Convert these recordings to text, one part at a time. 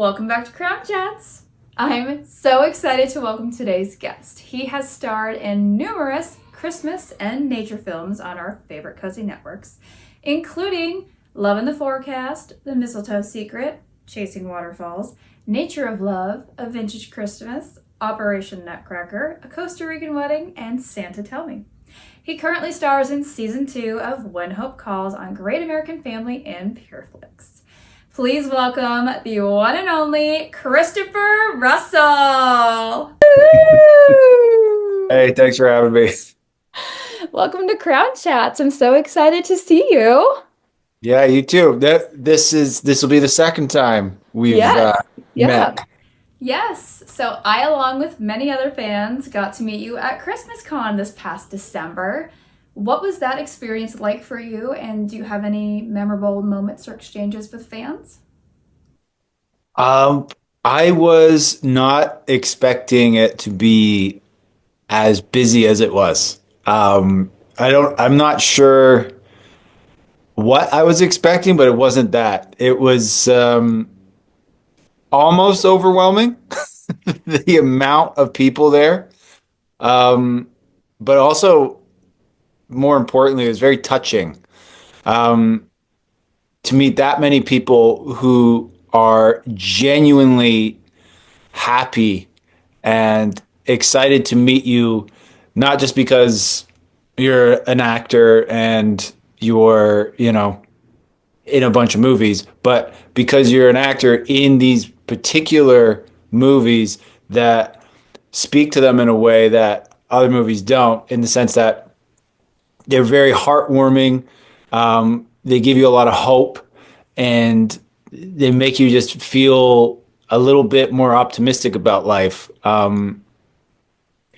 Welcome back to Crown Chats. I'm so excited to welcome today's guest. He has starred in numerous Christmas and nature films on our favorite cozy networks, including Love in the Forecast, The Mistletoe Secret, Chasing Waterfalls, Nature of Love, A Vintage Christmas, Operation Nutcracker, A Costa Rican Wedding, and Santa Tell Me. He currently stars in Season 2 of When Hope Calls on Great American Family and PureFlix. Please welcome the one and only Christopher Russell. Hey, thanks for having me. Welcome to Crown Chats. I'm so excited to see you. Yeah, you too. This will be the second time we've Yes. Yeah. met. Yes. So I, along with many other fans, got to meet you at Christmas Con this past December. What was that experience like for you? And do you have any memorable moments or exchanges with fans? Um, I was not expecting it to be as busy as it was. I'm not sure what I was expecting, but it wasn't that. It was almost overwhelming, the amount of people there. Um, but also more importantly, it was very touching. Um, to meet that many people who are genuinely happy and excited to meet you, not just because you're an actor and you're, in a bunch of movies, but because you're an actor in these particular movies that speak to them in a way that other movies don't, in the sense that they're very heartwarming. They give you a lot of hope and they make you just feel a little bit more optimistic about life.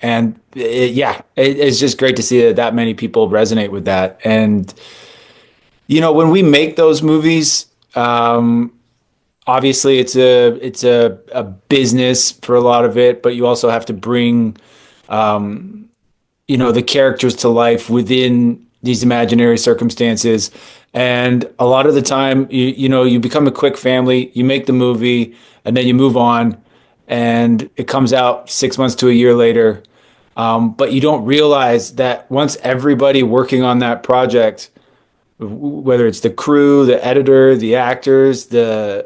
It's just great to see that many people resonate with that. And, when we make those movies, obviously it's a business for a lot of it, but you also have to bring the characters to life within these imaginary circumstances. And a lot of the time, you become a quick family, you make the movie, and then you move on, and it comes out 6 months to a year later. But you don't realize that once everybody working on that project, whether it's the crew, the editor, the actors, the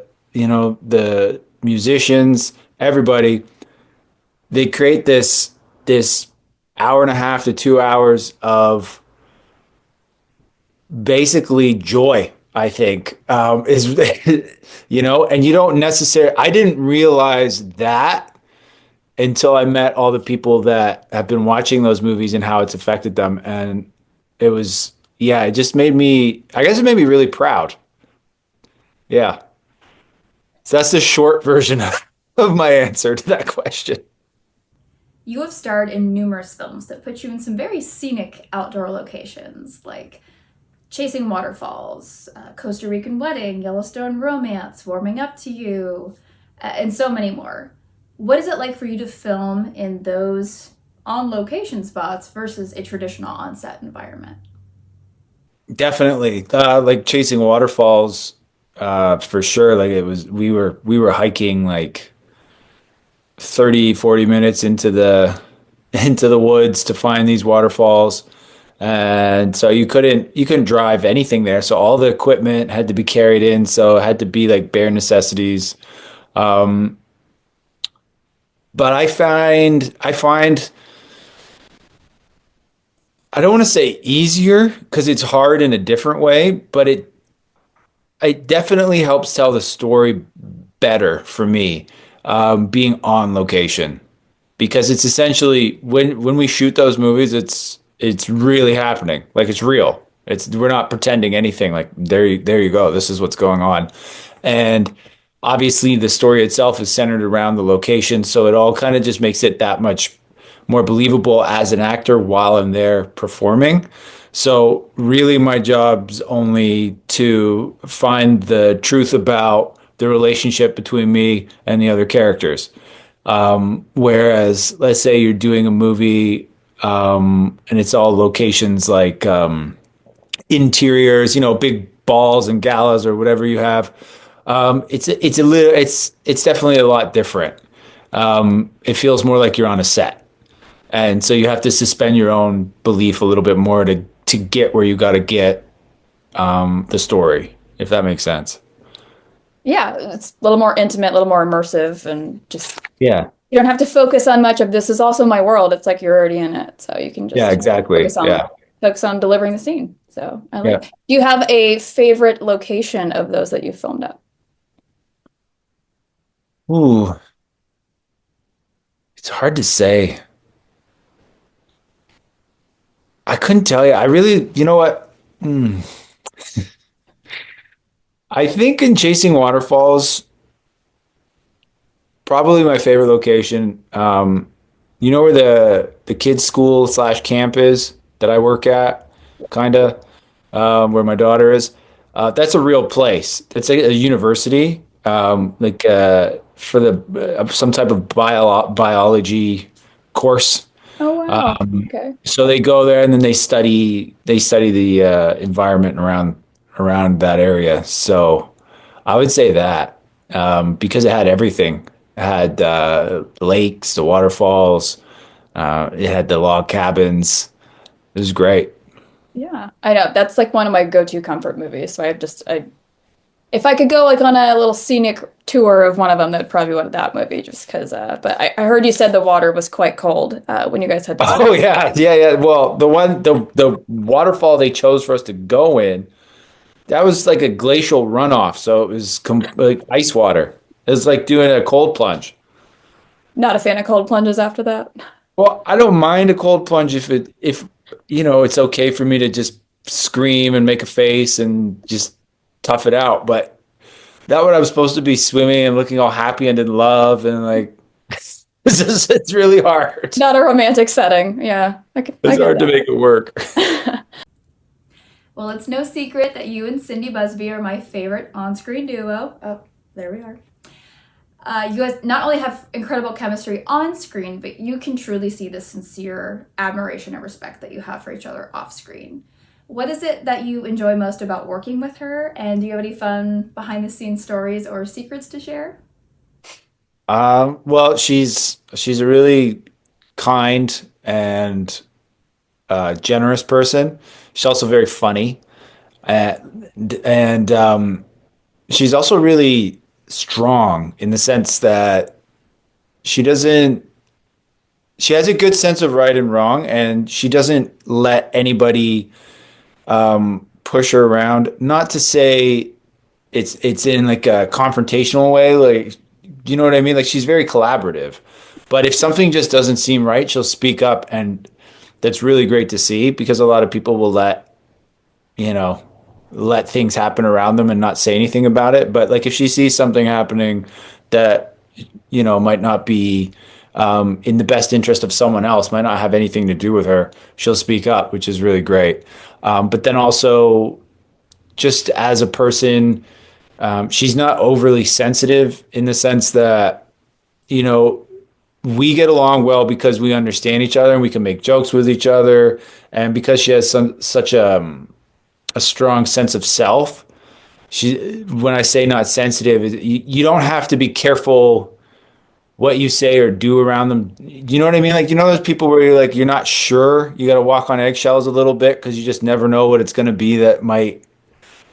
musicians, everybody, they create this hour and a half to 2 hours of basically joy, I think, is and you don't necessarily. I didn't realize that until I met all the people that have been watching those movies and how it's affected them, and it was yeah, it just made me. I guess it made me really proud. Yeah, so that's the short version of my answer to that question. You have starred in numerous films that put you in some very scenic outdoor locations, like Chasing Waterfalls, Costa Rican Wedding, Yellowstone Romance, Warming Up to You, and so many more. What is it like for you to film in those on location spots versus a traditional on set environment? Definitely, like chasing waterfalls, for sure. Like it was, we were hiking like 30, 40 minutes into the into the woods to find these waterfalls. And so you couldn't drive anything there. So all the equipment had to be carried in. So it had to be like bare necessities. Um, but I find I don't want to say easier because it's hard in a different way, but it definitely helps tell the story better for me, being on location, because it's essentially when we shoot those movies, it's really happening. Like it's real. It's we're not pretending anything. Like there you go. This is what's going on. And obviously the story itself is centered around the location, so it all kind of just makes it that much more believable as an actor while I'm there performing. So really my job's only to find the truth about the relationship between me and the other characters. Whereas, let's say you're doing a movie, and it's all locations like interiors, big balls and galas or whatever you have. It's definitely a lot different. It feels more like you're on a set, and so you have to suspend your own belief a little bit more to get where you got to get the story, if that makes sense. Yeah, it's a little more intimate, a little more immersive, and just Yeah. you don't have to focus on much of this is also my world. It's like you're already in it. So you can Yeah, just exactly. focus on Yeah. focus on delivering the scene. So I like. Yeah. Do you have a favorite location of those that you filmed at? Ooh, it's hard to say. I couldn't tell you. I really, you know what? Hmm. I think in Chasing Waterfalls, probably my favorite location. You know where the kids' school slash camp is that I work at, kind of, where my daughter is. That's a real place. It's a university, like for the some type of biology course. Oh wow. Okay. So they go there and then they study the environment around that area. So I would say that because it had everything. It had lakes, the waterfalls. It had the log cabins. It was great. Yeah, I know. That's like one of my go-to comfort movies. So I if I could go like on a little scenic tour of one of them, that'd probably be one that movie, just because. But I heard you said the water was quite cold when you guys had to swim. Oh yeah, yeah, yeah. Well, the waterfall they chose for us to go in, that was like a glacial runoff, so it was like ice water. It was like doing a cold plunge. Not a fan of cold plunges after that. Well, I don't mind a cold plunge if it's okay for me to just scream and make a face and just tough it out. But that what I'm supposed to be swimming and looking all happy and in love and like it's really hard. Not a romantic setting. Yeah, I It's get hard to make it work. that. Well, it's no secret that you and Cindy Busby are my favorite on-screen duo. Oh, there we are. You guys not only have incredible chemistry on screen, but you can truly see the sincere admiration and respect that you have for each other off screen. What is it that you enjoy most about working with her? And do you have any fun behind the scenes stories or secrets to share? Well, she's a really kind and generous person. She's also very funny, and she's also really strong in the sense that she doesn't. She has a good sense of right and wrong, and she doesn't let anybody push her around. Not to say it's in like a confrontational way, like you know what I mean? Like she's very collaborative. But if something just doesn't seem right, she'll speak up and that's really great to see because a lot of people will you know, let things happen around them and not say anything about it. But like if she sees something happening that, might not be in the best interest of someone else, might not have anything to do with her, she'll speak up, which is really great. But then also, just as a person, she's not overly sensitive in the sense that, you know, we get along well because we understand each other and we can make jokes with each other. And because she has such a strong sense of self, when I say not sensitive, you don't have to be careful what you say or do around them. You know what I mean? Like, those people where you're like, you're not sure, you got to walk on eggshells a little bit because you just never know what it's going to be that might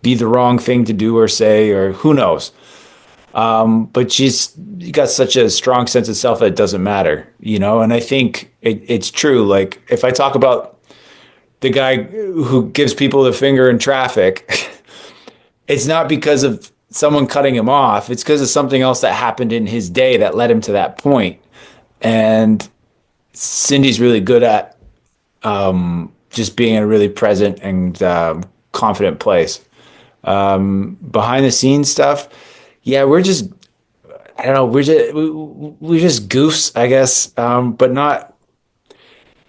be the wrong thing to do or say, or who knows. But she's got such a strong sense of self that it doesn't matter, and I think it's true. Like, if I talk about the guy who gives people the finger in traffic, it's not because of someone cutting him off. It's because of something else that happened in his day that led him to that point. And Cindy's really good at just being in a really present and confident place. Behind the scenes stuff, yeah, I don't know, we're just goofs, I guess, but not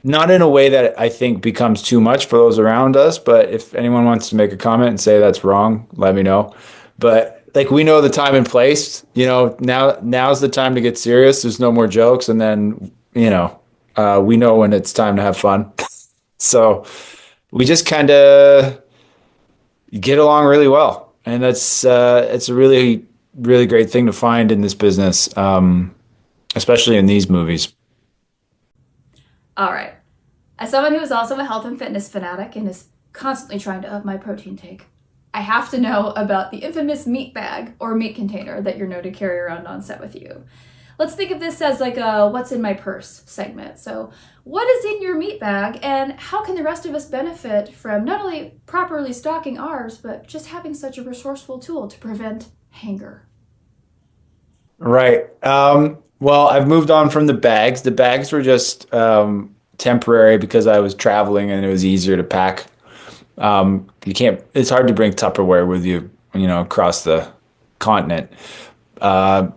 in a way that I think becomes too much for those around us. But if anyone wants to make a comment and say that's wrong, let me know. But like, we know the time and place. Now's the time to get serious. There's no more jokes, and then we know when it's time to have fun. So we just kind of get along really well, and that's it's a really really great thing to find in this business, especially in these movies. All right. As someone who is also a health and fitness fanatic and is constantly trying to up my protein take, I have to know about the infamous meat bag or meat container that you're known to carry around on set with you. Let's think of this as like a what's in my purse segment. So, what is in your meat bag, and how can the rest of us benefit from not only properly stocking ours, but just having such a resourceful tool to prevent hanger? Right. Well, I've moved on from the bags. The bags were just temporary because I was traveling and it was easier to pack. You can't, it's hard to bring Tupperware with you, across the continent. Uh,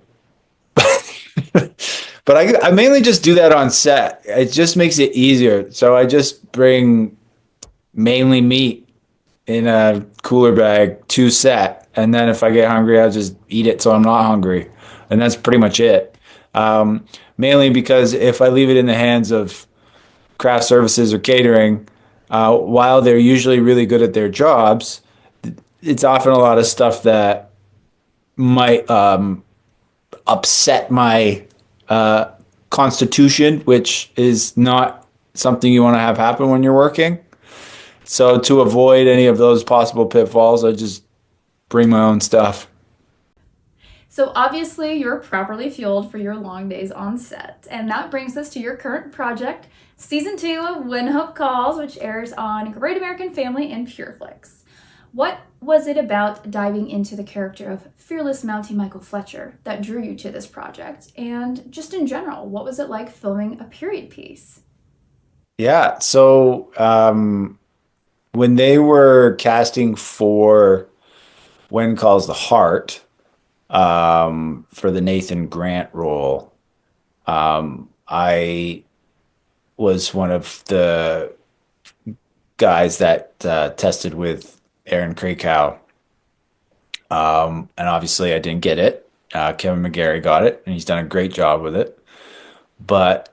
but I mainly just do that on set. It just makes it easier. So I just bring mainly meat in a cooler bag to set. And then if I get hungry, I'll just eat it so I'm not hungry. And that's pretty much it. Mainly because if I leave it in the hands of craft services or catering, while they're usually really good at their jobs, it's often a lot of stuff that might upset my constitution, which is not something you want to have happen when you're working. So to avoid any of those possible pitfalls, I just bring my own stuff. So, obviously, you're properly fueled for your long days on set. And that brings us to your current project, season 2 of When Hope Calls, which airs on Great American Family and PureFlix. What was it about diving into the character of fearless Mountie Michael Fletcher that drew you to this project? And just in general, what was it like filming a period piece? Yeah. So when they were casting for When Calls the Heart, for the Nathan Grant role, I was one of the guys that tested with Aaron Krakow. And obviously I didn't get it. Kevin McGarry got it, and he's done a great job with it. But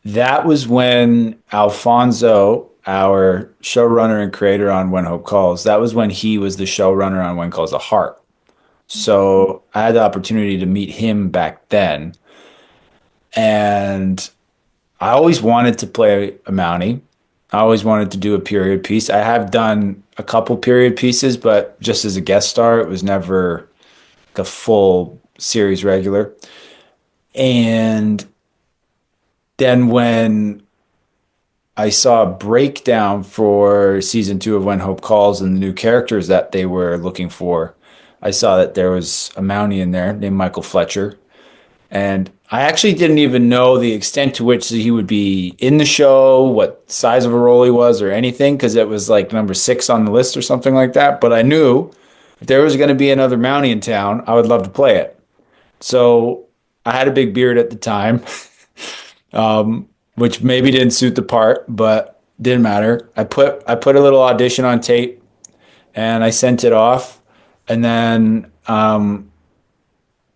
that was when Alfonso, our showrunner and creator on When Hope Calls, that was when he was the showrunner on When Calls the Heart. So I had the opportunity to meet him back then. And I always wanted to play a Mountie. I always wanted to do a period piece. I have done a couple period pieces, but just as a guest star, it was never like a full series regular. And then when I saw a breakdown for season 2 of When Hope Calls and the new characters that they were looking for, I saw that there was a Mountie in there named Michael Fletcher. And I actually didn't even know the extent to which he would be in the show, what size of a role he was, or anything, because it was like number 6 on the list or something like that. But I knew if there was going to be another Mountie in town, I would love to play it. So I had a big beard at the time, which maybe didn't suit the part, but didn't matter. I put a little audition on tape and I sent it off, and then I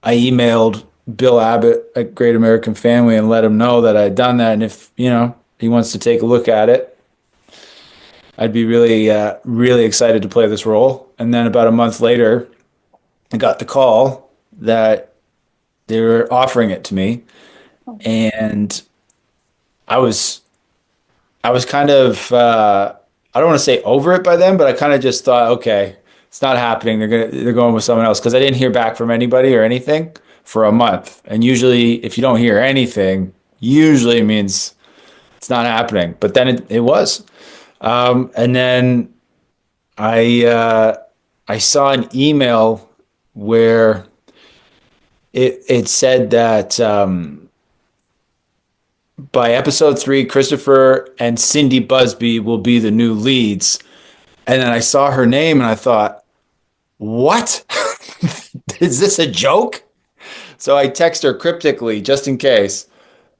emailed Bill Abbott at Great American Family and let him know that I had done that, and if he wants to take a look at it, I'd be really excited to play this role. And then about a month later, I got the call that they were offering it to me, and I was I was kind of I don't want to say over it by then, but I kind of just thought, okay, it's not happening. They're going with someone else because I didn't hear back from anybody or anything for a month. And usually, if you don't hear anything, usually it means it's not happening. But then it was. And then I saw an email where it said that by episode 3, Christopher and Cindy Busby will be the new leads. And then I saw her name and I thought, what? Is this a joke? So I text her cryptically just in case.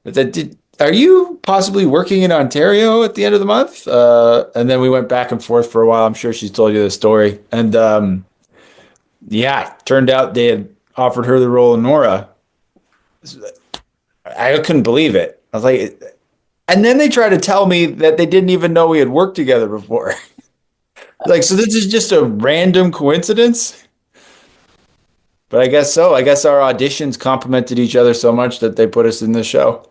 I said, are you possibly working in Ontario at the end of the month? And then we went back and forth for a while. I'm sure she's told you the story. And yeah, turned out they had offered her the role of Nora. I couldn't believe it. I was like, and then they tried to tell me that they didn't even know we had worked together before. Like, so this is just a random coincidence? But I guess so. I guess our auditions complemented each other so much that they put us in the show.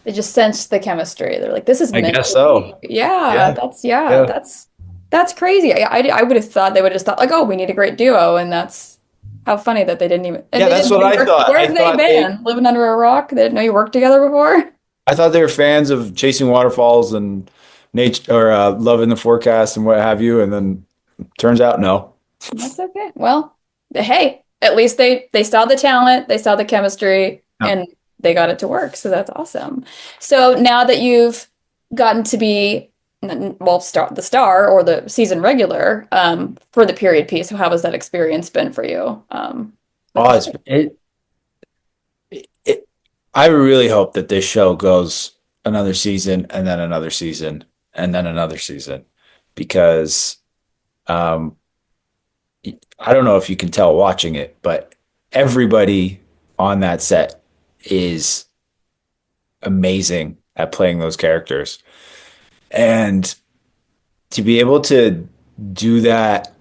They just sensed the chemistry. They're like, this is I meant guess to be. so. Yeah, Yeah. Yeah. that's crazy. I would have thought they would have just thought like, oh, we need a great duo, and that's how funny that they didn't even and Yeah, they that's didn't what know you I worked. thought. Where have they been? Living under a rock? They didn't know you worked together before? I thought they were fans of chasing waterfalls and nature or love in the forecast and what have you. And then turns out no. That's okay. Well, hey, at least they saw the talent, they saw the chemistry, No. and they got it to work. So that's awesome. So now that you've gotten to be well, the star or the season regular for the period piece, so how has that experience been for you? With Oh, the it's show? it, I really hope that this show goes another season and then another season and then another season because um, I don't know if you can tell watching it, but everybody on that set is amazing at playing those characters. And to be able to do that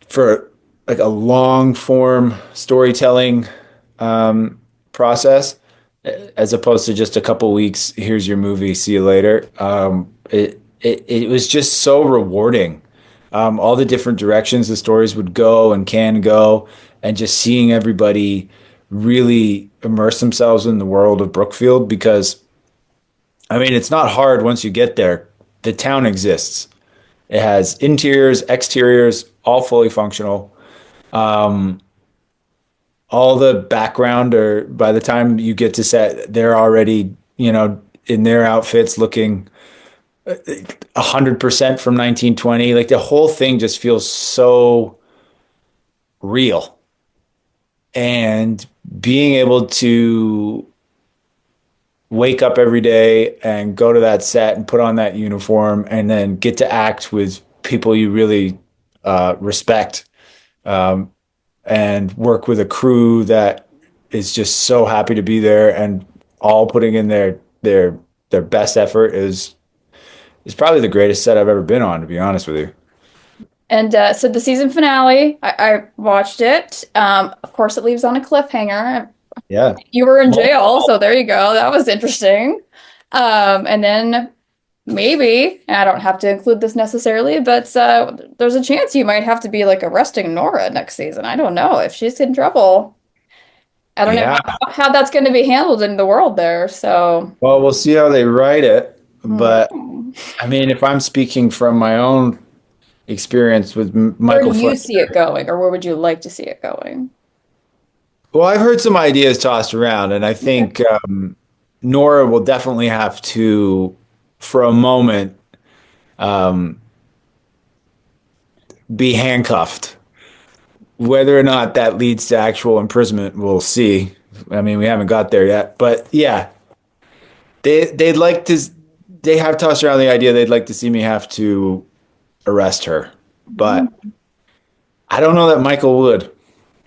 for like a long form storytelling um, process as opposed to just a couple weeks, here's your movie, see you later. It was just so rewarding. All the different directions the stories would go and can go, and just seeing everybody really immerse themselves in the world of Brookfield because I mean, it's not hard once you get there. The town exists. It has interiors, exteriors, all fully functional. All the background, or by the time you get to set, they're already, in their outfits looking 100% from 1920. Like the whole thing just feels so real. And being able to wake up every day and go to that set and put on that uniform and then get to act with people you really respect and work with a crew that is just so happy to be there and all putting in their best effort is probably the greatest set I've ever been on, to be honest with you. And so the season finale, I watched it. Of course, it leaves on a cliffhanger. Yeah. You were in Well, jail, so there you go. That was interesting. And then maybe, and I don't have to include this necessarily, but there's a chance you might have to be like arresting Nora next season. I don't know if she's in trouble. I don't know yeah. how that's going to be handled in the world there. So, Well, we'll see how they write it. But hmm. I mean, if I'm speaking from my own experience with Where do Michael you Fletcher, see it going, or where would you like to see it going? well, I've heard some ideas tossed around, and I Okay. think Nora will definitely have to, for a moment, be handcuffed. Whether or not that leads to actual imprisonment, we'll see. I mean, we haven't got there yet, but yeah, they'd like to. They have tossed around the idea they'd like to see me have to arrest her, but Mm. I don't know that Michael would.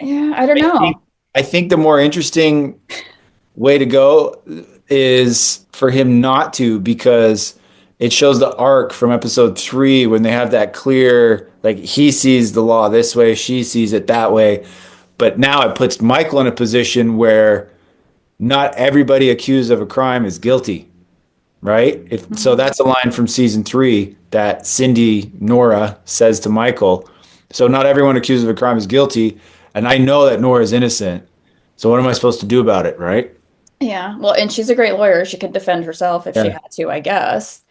Yeah, I don't I know. think I think the more interesting way to go is for him not to because it shows the arc from episode 3 when they have that clear like he sees the law this way, she sees it that way. But now it puts Michael in a position where not everybody accused of a crime is guilty, right? So Mhm. that's a line from season 3 that Cindy Nora says to Michael. So not everyone accused of a crime is guilty, and I know that Nora is innocent. So what am I supposed to do about it, right? Yeah, well, and she's a great lawyer. She could defend herself if she Yeah. had to, I guess.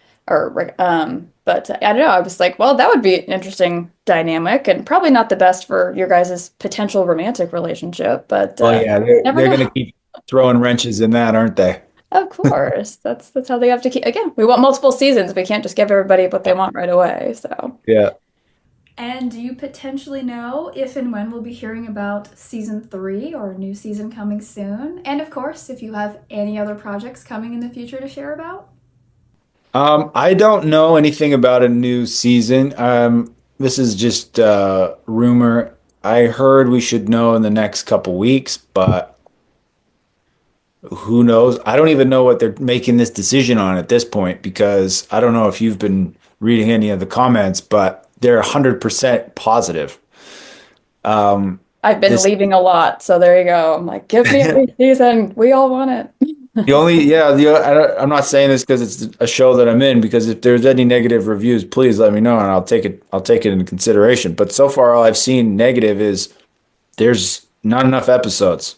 But I don't know. I was like, well, that would be an interesting dynamic, and probably not the best for your guys' potential romantic relationship. But Well, yeah, never they're going know. to keep throwing wrenches in that, aren't they? Of course, that's how they have to keep. Again, we want multiple seasons. We can't just give everybody what they want right away. So. Yeah. And do you potentially know if and when we'll be hearing about season 3 or a new season coming soon? And of course, if you have any other projects coming in the future to share about? I don't know anything about a new season. This is just rumor. I heard we should know in the next couple weeks, but who knows? I don't even know what they're making this decision on at this point because I don't know if you've been reading any of the comments, but they're 100% positive. I've been This leaving a lot, so there you go. I'm like, give me a new season. We all want it. the only yeah I'm not saying this because it's a show that I'm in because if there's any negative reviews, please let me know and I'll take it into consideration. But so far, all I've seen negative is there's not enough episodes,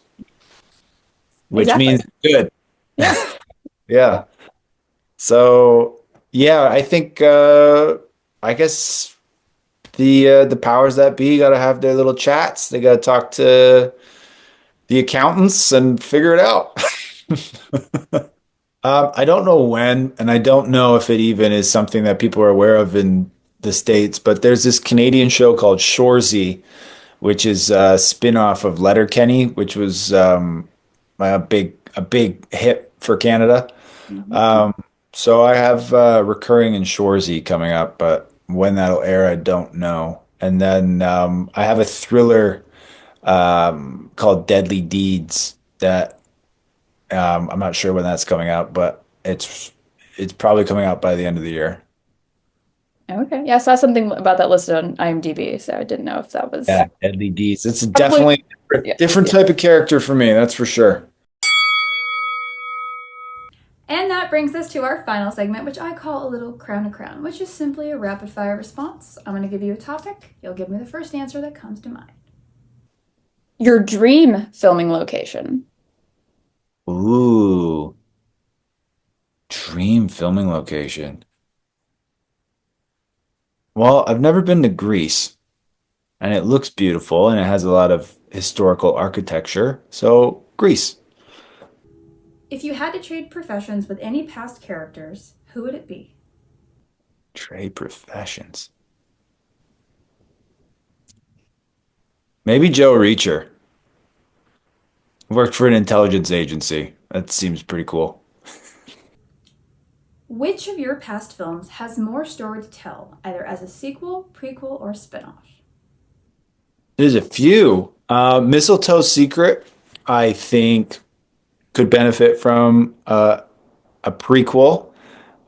which Exactly. means good. Yeah. Yeah. So yeah, I think I guess the powers that be got to have their little chats. They got to talk to the accountants and figure it out. I don't know when, and I don't know if it even is something that people are aware of in the States, but there's this Canadian show called Shoresy, which is a spin-off of Letterkenny, which was a big hit for Canada. Mhm. So I have recurring in Shoresy coming up, but when that'll air, I don't know. And then I have a thriller called Deadly Deeds that I'm not sure when that's coming out, but it's probably coming out by the end of the year. Okay. Yeah, I saw something about that listed on IMDb, so I didn't know if that was Yeah, Deadly Deeds. It's probably definitely a yeah. different type of character for me, that's for sure. And that brings us to our final segment, which I call a little crown to crown, which is simply a rapid fire response. I'm going to give you a topic. You'll give me the first answer that comes to mind. Your dream filming location. Ooh, dream filming location. Well, I've never been to Greece, and it looks beautiful and it has a lot of historical architecture. So, Greece. If you had to trade professions with any past characters, who would it be? Trade professions. Maybe Joe Reacher. Worked for an intelligence agency. That seems pretty cool. Which of your past films has more story to tell, either as a sequel, prequel, or spin-off? There's a few. Mistletoe Secret, I think, could benefit from a prequel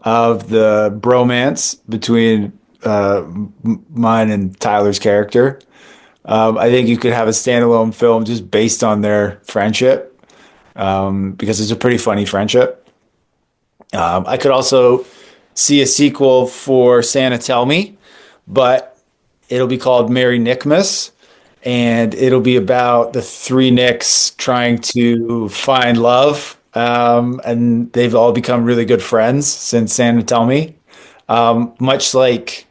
of the bromance between mine and Tyler's character. I think you could have a standalone film just based on their friendship because it's a pretty funny friendship. I could also see a sequel for Santa Tell Me, but it'll be called Merry Nickmas, and it'll be about the three Nicks trying to find love. And they've all become really good friends since Santa Tell Me. Much like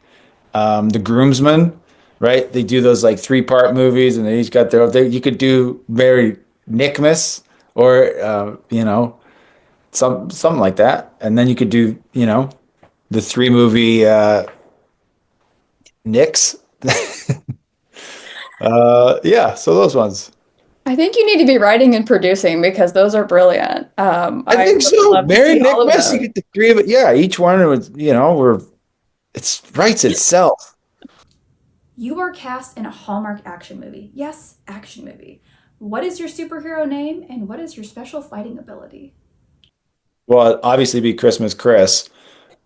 The Groomsmen, right? They do those like three-part movies, and they each got you could do Merry Nickmas, or something like that, and then you could do the three movie Nicks. Yeah, so those ones. I think you need to be writing and producing because those are brilliant. I I think would so. love to Mary see all of Nickmas, you those. get the three of it. Yeah, each one was, we're it writes itself. You are cast in a Hallmark action movie. Yes, action movie. What is your superhero name and what is your special fighting ability? Well, it'd obviously be Christmas Chris,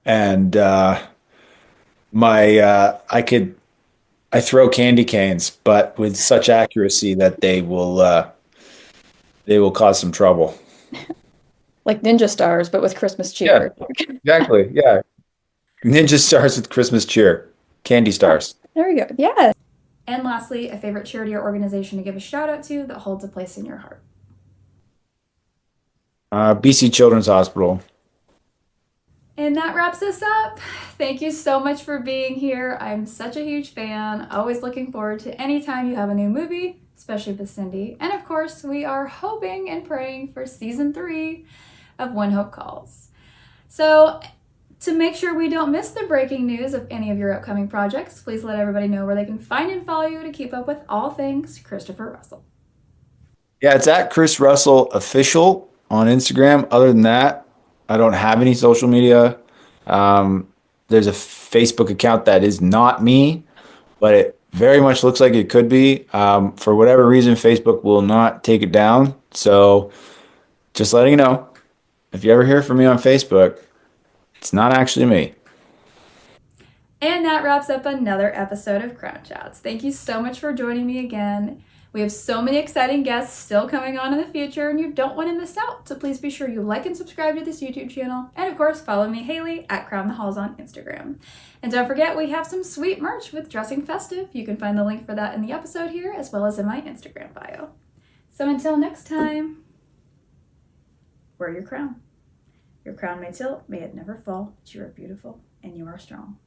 and my I throw candy canes, but with such accuracy that they will cause some trouble. Like ninja stars, but with Christmas Yeah, cheer. exactly. Yeah, Ninja stars with Christmas cheer, candy stars. There we go. Yeah. And lastly, a favorite charity or organization to give a shout out to that holds a place in your heart. BC Children's Hospital. And that wraps us up. Thank you so much for being here. I'm such a huge fan. Always looking forward to any time you have a new movie, especially with Cindy. And of course, we are hoping and praying for season 3 of When Hope Calls. So, to make sure we don't miss the breaking news of any of your upcoming projects, please let everybody know where they can find and follow you to keep up with all things Christopher Russell. Yeah, it's at Chris Russell Official on Instagram. Other than that, I don't have any social media. Um, there's a Facebook account that is not me, but it very much looks like it could be. For whatever reason, Facebook will not take it down. So just letting you know, if you ever hear from me on Facebook, it's not actually me. And that wraps up another episode of Crown Chats. Thank you so much for joining me again. We have so many exciting guests still coming on in the future, and you don't want to miss out. So please be sure you like and subscribe to this YouTube channel. And of course, follow me, Haley, at Crown the Halls on Instagram. And don't forget, we have some sweet merch with Dressing Festive. You can find the link for that in the episode here, as well as in my Instagram bio. So until next time, wear your crown. Your crown may tilt, may it never fall, but you are beautiful and you are strong.